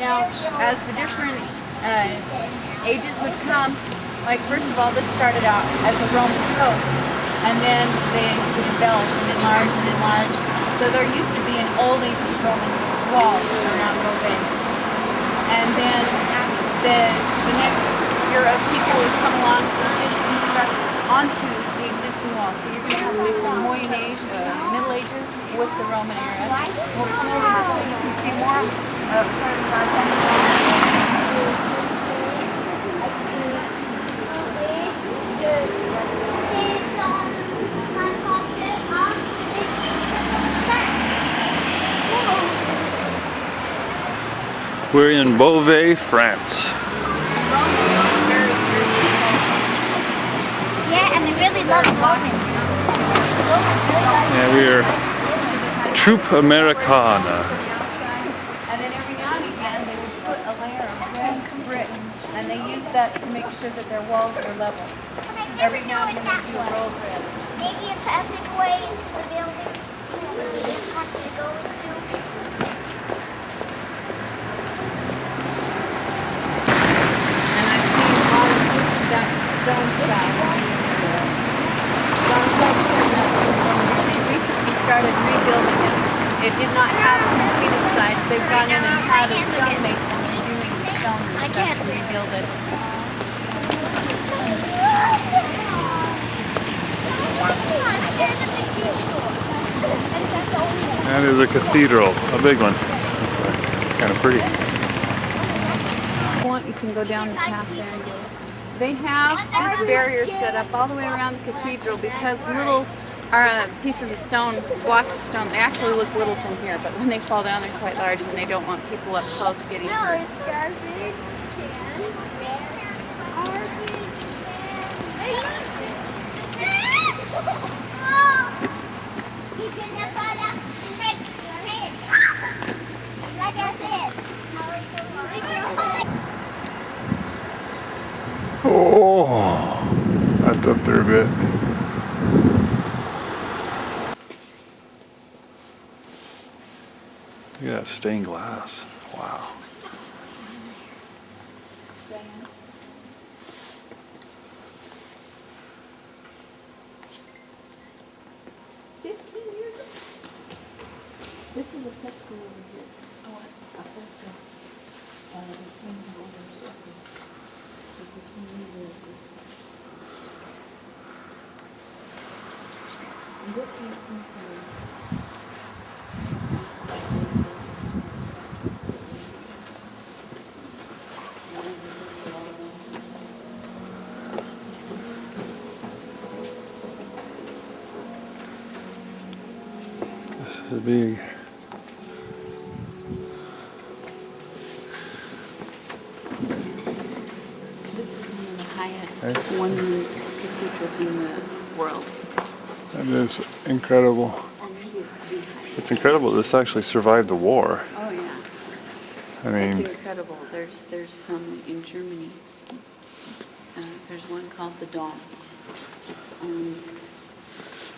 Now, as the different ages would come, like first of all, this started out as a Roman coast, and then they would embellish and enlarge. So there used to be an old ancient Roman wall around Beauvais. And then the next year of people would come along and just construct onto the existing wall. So you're going to have a mix of Moyen Age, Middle Ages with the Roman era. We'll come over here so you can see more of part of our We're in Beauvais, France. Yeah, and they really love Romans. Yeah, we are Troupe Americana. And then every now and again they would put a layer of red brick, and they use that to make sure that their walls are level. Every now and then they do a roll of red. Maybe a passageway into the building. You have to go into. And I see all that stone style. So I'm quite sure that's from Rome. They recently started rebuilding it. It did not have completed sides. They've gone in and had a stonemason doing the stones and stuff to rebuild it. That is a cathedral, a big one. Kind of pretty. If you want, you can go down the path there and go. They have this barrier set up all the way around the cathedral because little pieces of stone, blocks of stone, they actually look little from here, but when they fall down they're quite large and they don't want people up close getting hurt. Oh, that's up there a bit. Look at that stained glass. Wow. This is a fresco over here. Oh, what? A fresco. The King Orders. So this one here is and this one comes This is big. This is one of the highest one-room cathedrals in the world. That is incredible. Or maybe it's the highest. It's incredible this actually survived the war. Oh yeah. I It's mean, incredible. There's some in Germany. There's one called the Dom.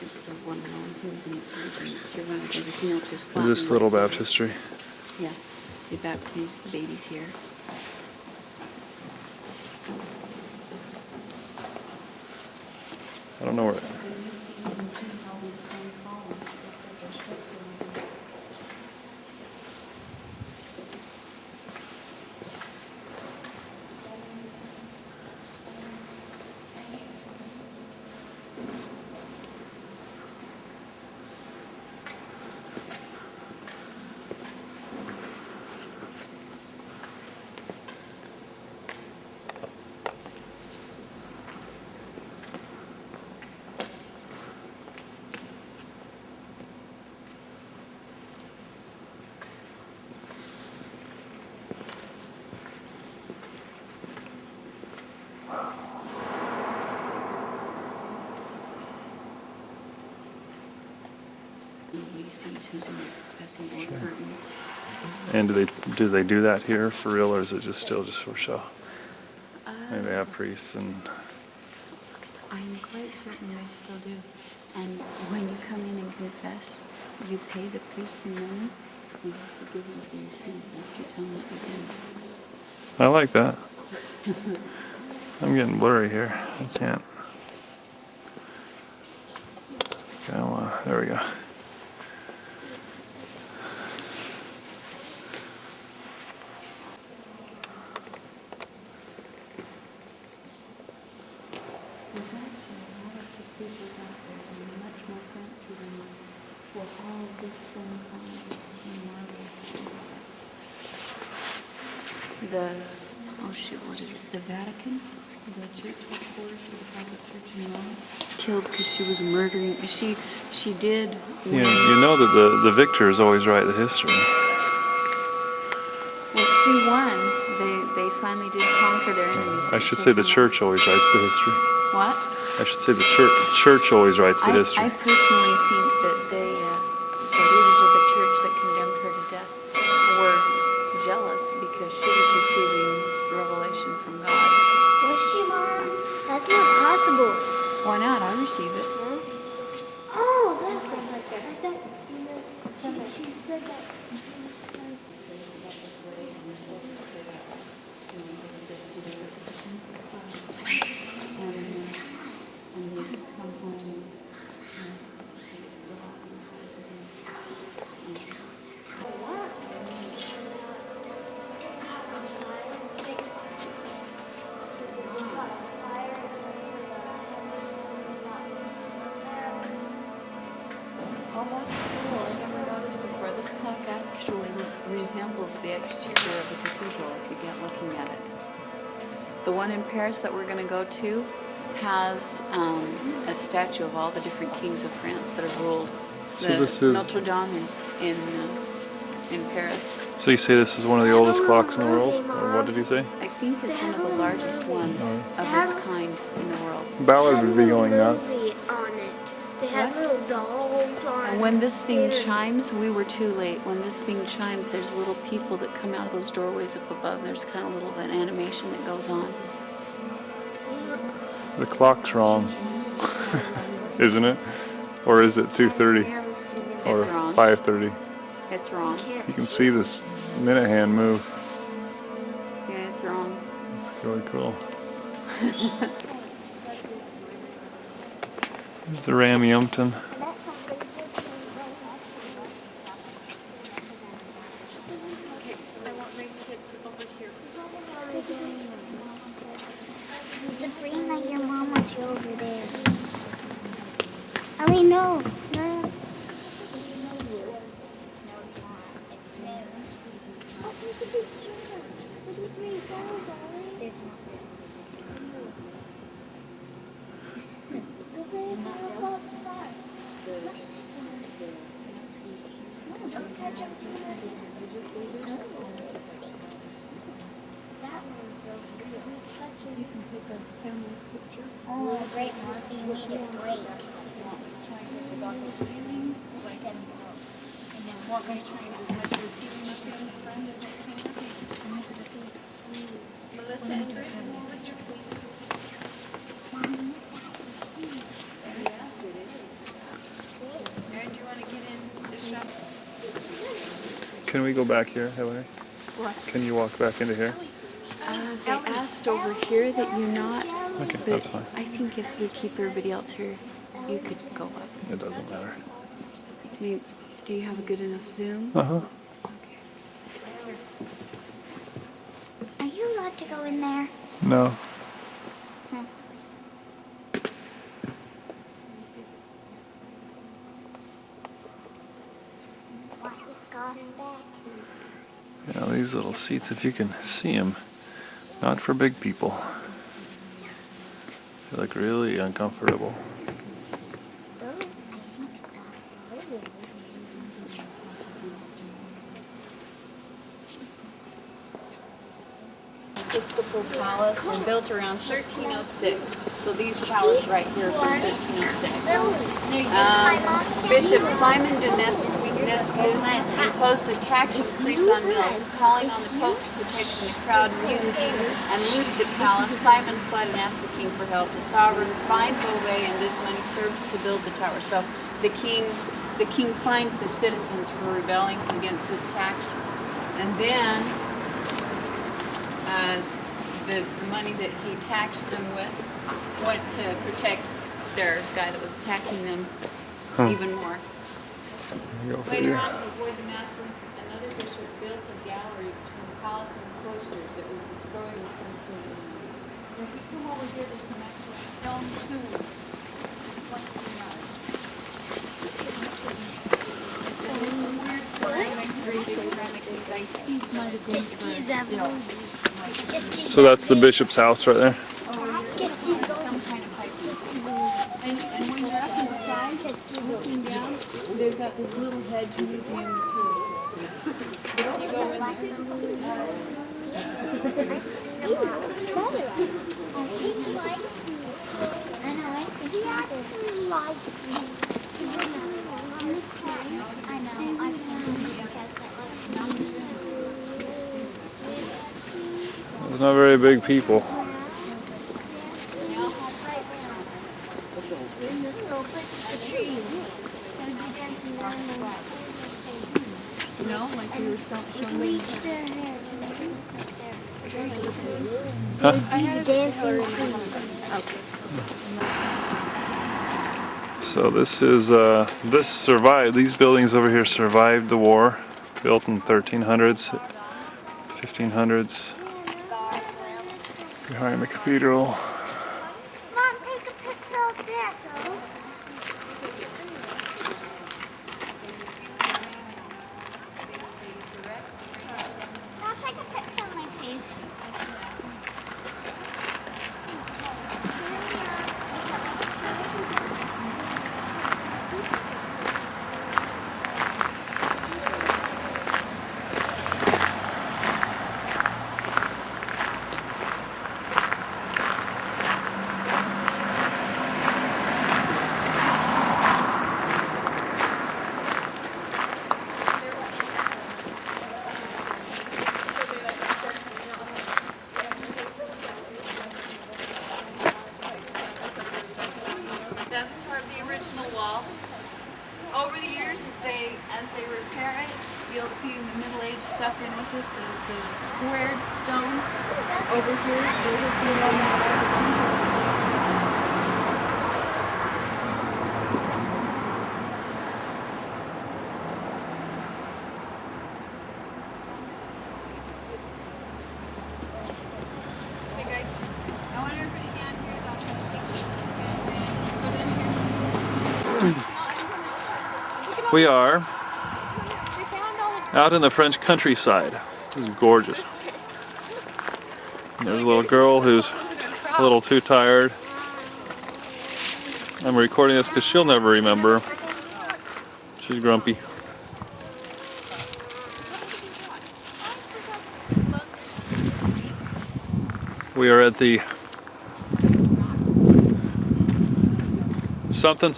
It's one of the only things in its region that survived. Everything else is flat. this little baptistry. Yeah. They baptize the babies here. I don't know where. Who's in passing old curtains. And do they do that here for real, or is it just still just for show? Maybe they have priests and. I'm quite certain they still do. And when you come in and confess, you pay the priest some money, and you have to give them for your sin. You have to tell them what you did. I like that. I'm getting blurry here. I can't. There we go. Oh shit, what is it? The Vatican? The church headquarters for the Catholic Church in Rome? Killed because she was murdering. She did. You know that the victor is always right in history. Well, she won. They finally did conquer their enemies. I should say the church always writes the history. What? I should say the church always writes the history. I personally think that the leaders of the church that condemned her to death were jealous because she was receiving revelation from God. Was she, Mom? That's not possible. Why not? I receive it. Oh, that's what I thought she said that. Oh, that's cool. I never noticed before. This clock actually resembles the exterior of a cathedral if you get looking at it. The one in Paris that we're going to go to has a statue of all the different kings of France that have ruled. So The this is- Notre Dame in Paris. So you say this is one of the oldest clocks in the world? Or what did you say? I think it's one of the largest ones of its kind in the world. Ballard would be going nuts. On it. They have little dolls on. And when this thing chimes, we were too late. When this thing chimes, there's little people that come out of those doorways up above. There's kind of a little bit of animation that goes on. The clock's wrong, isn't it? Or is it 2:30 or It's wrong. 5:30? It's wrong. You can see this minute hand move. Yeah, it's wrong. It's really cool. There's the Ramyumpton. Sabrina, your mom wants you over there. Ellie, no. No. Oh, great, Mossy, you need a break. Melissa, enter it. Aaron, do you want to get in the shop? Can we go back here, Hillary? What? Can you walk back into here? They asked over here that you not. Okay, But that's fine. I think if we keep everybody else here, you could go up. It doesn't matter. Do you have a good enough Zoom? Uh-huh. Okay. Are you allowed to go in there? No. Walk the scarf back. Yeah, these little seats, if you can see them, not for big people. They look really uncomfortable. Those, I think, Episcopal Palace was built around 1306. So these towers right here are from 1306. Bishop Simon de Nesvig imposed a tax increase on mills, calling on the Pope's protection. The crowd mutinied and looted the palace. Simon fled and asked the king for help. The sovereign fined Beauvais, and this money served to build the tower. So the king fined the citizens for rebelling against this tax, and then the money that he taxed them with went to protect their guy that was taxing them even more. Go Later figure. on, to avoid the masses, another bishop built a gallery between the palace and the cloisters that was destroyed in 1789. If we come over here, there's some actual stone tombs. So that's the bishop's house right there. Some kind of pipe. And when you're up inside, looking down, they've got this little hedge museum too. You go in There's not very big people. No, like you were showing me. So this is this survived. These buildings over here survived the war, built in 1300s, 1500s. Behind the cathedral. Mom, take a picture of that, though. I'll take a picture of my face. That's part of the original wall. Over the years, as they repair it, you'll see the Middle Age stuff in with it. The squared stones over here. They will be on the Hey guys, I want everybody down here that have pictures. We are out in the French countryside. This is gorgeous. And there's a little girl who's a little too tired. I'm recording this because she'll never remember. She's grumpy. We are at the something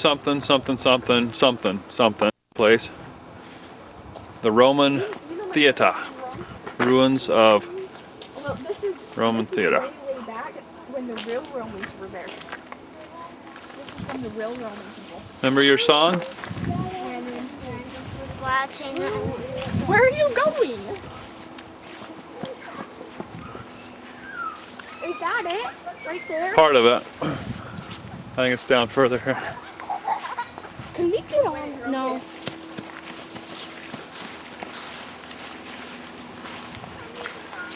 place. The Roman Theatre. Ruins of Well, this is Roman theater. way back when the real Romans were there. This is from the real Roman people. Remember your song? Watching. Where are you going? Is that it? Right there? Part of it. I think it's down further here. Can we get on? No.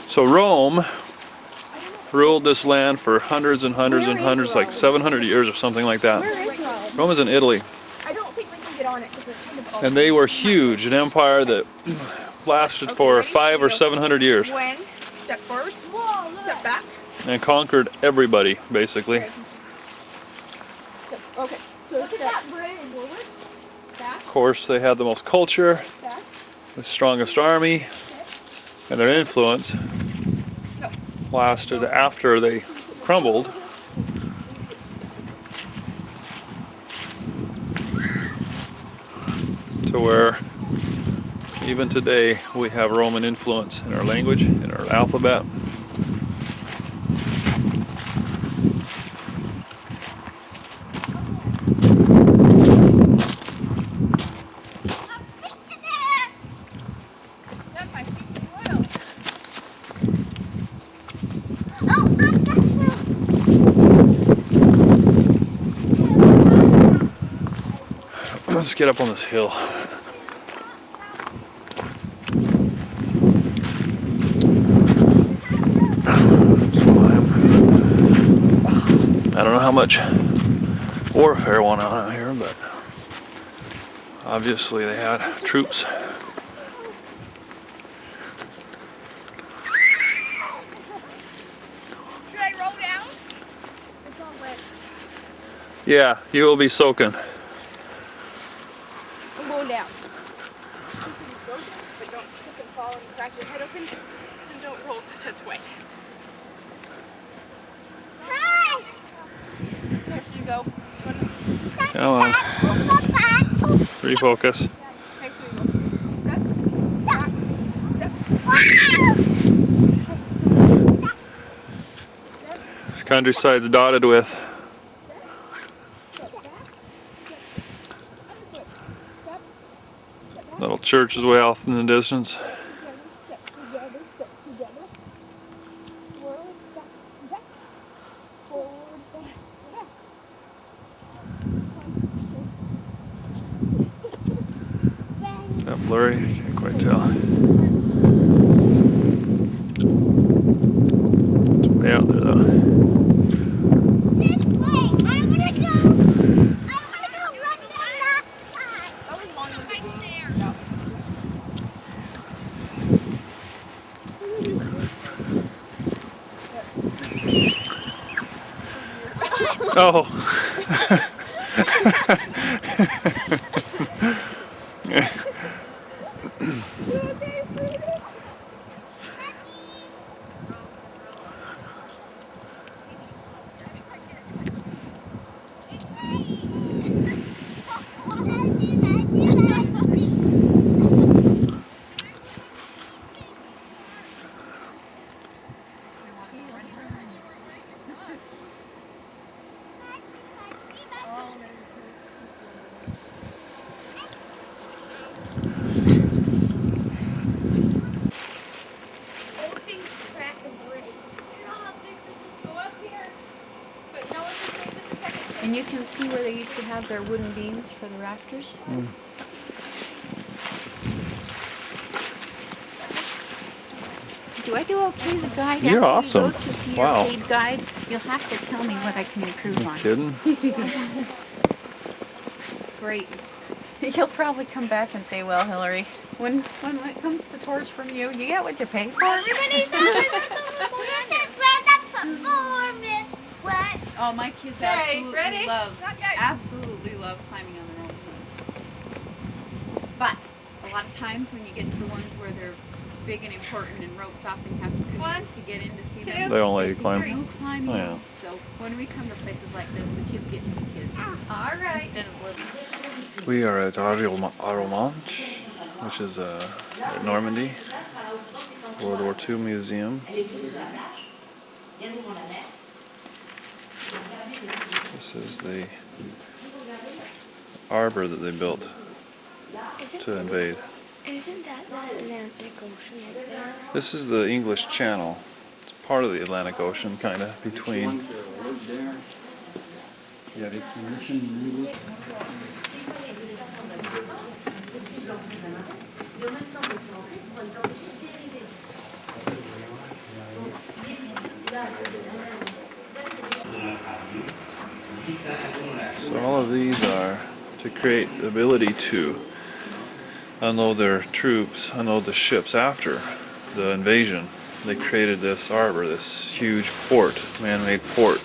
So Rome ruled this land for hundreds and hundreds and hundreds, like 700 years or something like that. Where is Rome? Rome is in Italy. I don't think we can get on it because it's kind of And they were huge, an empire that lasted for 500 or 700 years When? Step forward. Step back. and conquered everybody, basically. Okay. So look at that bridge. Forward. Back. Of course, they had the most culture, Back. the strongest army, and their influence lasted after they crumbled. To where even today we have Roman influence in our language, in our alphabet. Oh, Let's get up on this hill. I don't know how much warfare went on out here, but obviously they had troops. Should I roll down? It's all wet. Yeah, you will be soaking. I'm going down. But don't slip and fall and crack your head open. And don't roll because it's wet. There you go. Come on. Refocus. Okay, so you go. This countryside's dotted with little churches way off in the distance. Is that blurry? I can't quite tell. It's way out there though. This way. I want to go. I want to go run down that side. That was long as Right there. Oh. Everything's cracked and break. go up here. But no, it's okay. Just a second. And you can see where they used to have their wooden beams for the rafters. Do I do okay as a guide? You're After you awesome. go to see Wow. your paid guide, you'll have to tell me what I can improve on. Kidding? Great. You'll probably come back and say, well, Hillary, when it comes to tours from you, you get what you pay for. Everybody knows this is where the performance was. Oh, my kids Okay, ready? Not yet. absolutely love climbing on their own ones. But a lot of times when you get to the ones where they're big and important and roped off and have to One, to get in to see two, them, They won't let they you say, climb. no climbing. Oh, yeah. So when we come to places like this, the kids get to be kids All right. instead of little. We are at Arromont, which is at Normandy, World War II museum. This is the arbor that they built to invade. Isn't that the Atlantic Ocean right there? This is the English Channel. It's part of the Atlantic Ocean, kind of, between. So all of these are to create the ability to unload their troops, unload the ships after the invasion. They created this arbor, this huge port, man-made port,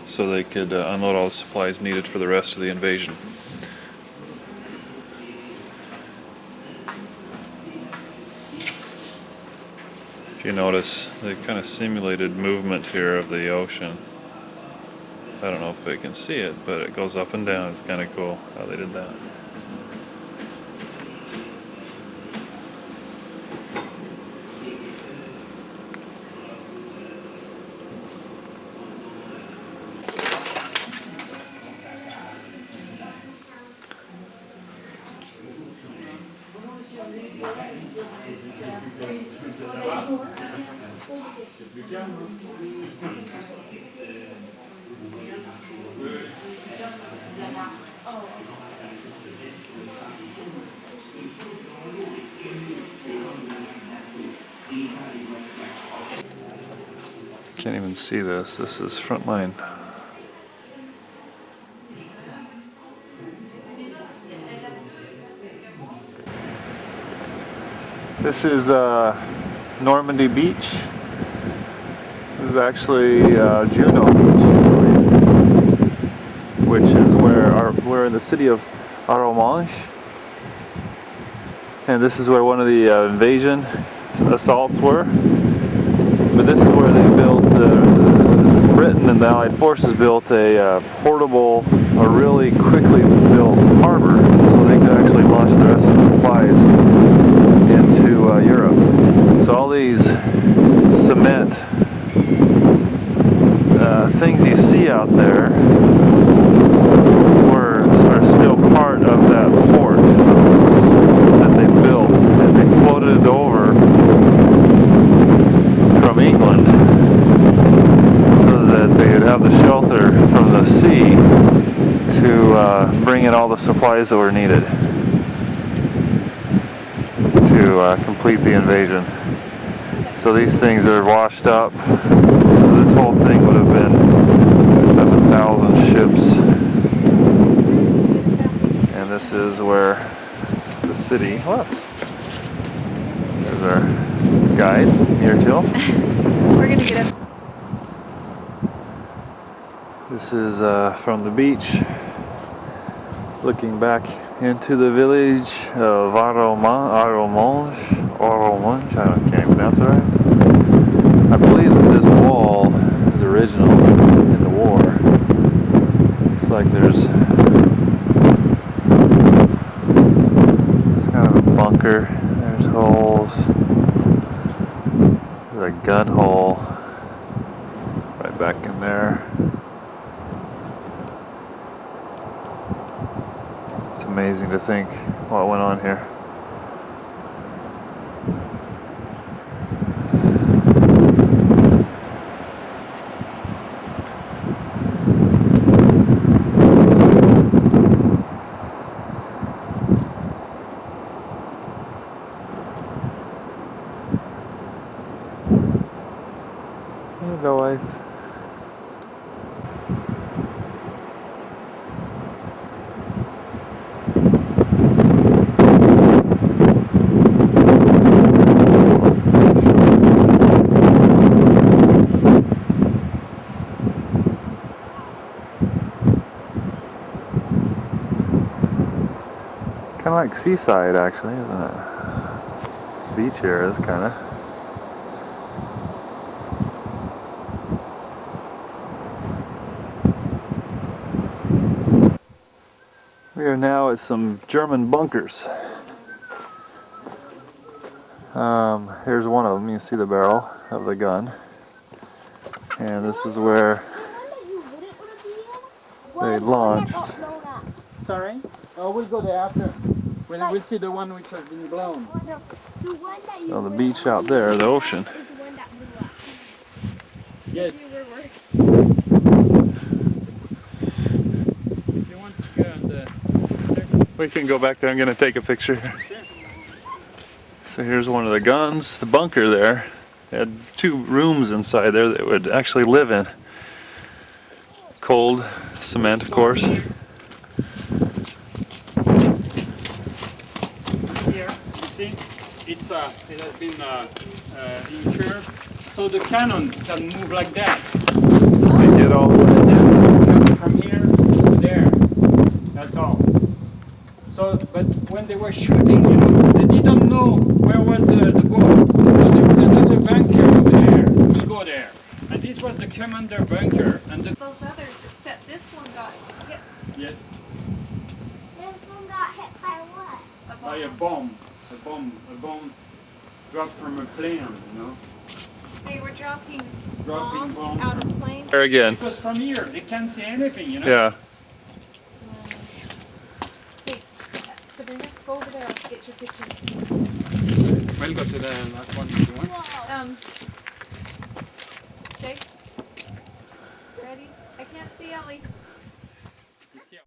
so they could unload all the supplies needed for the rest of the invasion. If you notice, they kind of simulated movement here of the ocean. I don't know if they can see it, but it goes up and down. It's kind of cool how they did that. Can't even see this. This is Frontline. This is Normandy Beach. This is actually Juno Beach, which is where we're in the city of Arromanches, and this is where one of the invasion assaults were. But this is where they built, Britain and the Allied forces built a portable, a really quickly built harbor, so they could actually launch the rest of the supplies into Europe. So all these cement things you see out there are still part of that port that they built, and they floated it over from England so that they would have the shelter from the sea to bring in all the supplies that were needed to complete the invasion. So these things are washed up. So this whole thing would have been 7,000 ships. And this is where the city was. There's our guide, Mirtil. We're gonna get up. This is from the beach, looking back into the village of Arromanches. I can't pronounce it right. I believe that this wall is original in the war. Looks like there's kind of a bunker. There's holes. There's a gun hole right back in there. It's amazing to think what went on here. Here you go, wife. Kind of like seaside, actually, isn't it? Beach here is kind of. We are now at some German bunkers. Here's one of them. You can see the barrel of the gun. And this is where they launched. Sorry? Oh, we'll go there after. We'll see the one which has been blown. So the beach out there, the ocean. Yes. If you want to go on the... We can go back there. I'm going to take a picture. So here's one of the guns, the bunker there. They had 2 rooms inside there that would actually live in. Cold cement, of course. Here, you see, it has been incurved, so the cannon can move like that. They get all From here to there. That's all. So, but when they were shooting, you know, they didn't know where was the boat. So there was another bunker over there. We'll go there. And this was the commander bunker. And the Those others, except this one got hit yes, This one got hit by what? by a bomb. A bomb dropped from a plane. You know, They were dropping dropping bombs out of planes. there again. because from here they can't see anything. You know. Yeah. Hey, Sabrina, go over there. I'll get your picture. We'll go to the last one if you want. Jake, ready? I can't see Ellie. You see-